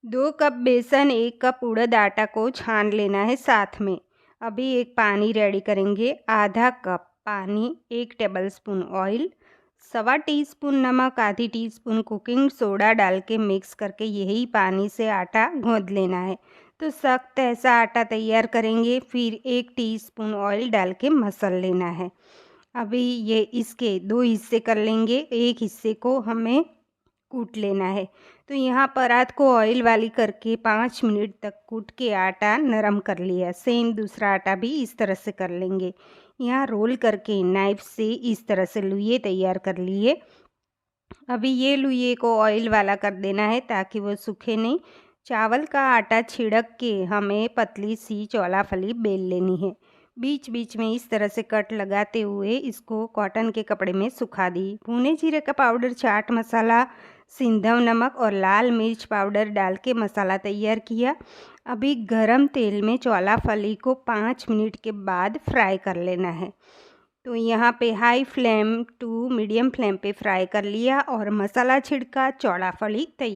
2 cup बेसन, 1 cup उड़द आटा को छान लेना है साथ में। अभी एक पानी रेडी करेंगे, आधा कप पानी, 1 टेबलस्पून ऑयल, 1.25 टीस्पून नमक, आधी टीस्पून कुकिंग सोडा डाल के मिक्स करके यही पानी से आटा गूंद लेना है। तो सख्त ऐसा आटा तैयार करेंगे। फिर 1 टीस्पून ऑयल डाल के मसल लेना है। अभी ये इसके 2 हिस्से कर लेंगे, एक हिस्से को हमें कूट लेना है। तो यहाँ परात को ऑयल वाली करके 5 मिनट तक कूट के आटा नरम कर लिया। सेम दूसरा आटा भी इस तरह से कर लेंगे। यहाँ रोल करके नाइफ से इस तरह से लुये तैयार कर लिए। अभी ये लुये को ऑयल वाला कर देना है ताकि वो सूखे नहीं। चावल का आटा छिड़क के हमें पतली सी चौला फली बेल लेनी है। बीच बीच में इस तरह से कट लगाते हुए इसको कॉटन के कपड़े में सुखा दी। भुने जीरे का पाउडर, चाट मसाला, सिंधव नमक और लाल मिर्च पाउडर डाल के मसाला तैयार किया। अभी गरम तेल में चौला फली को 5 मिनट के बाद फ्राई कर लेना है। तो यहाँ पे high flame to medium flame पे फ्राई कर लिया और मसाला छिड़का, चौला फली तैयार।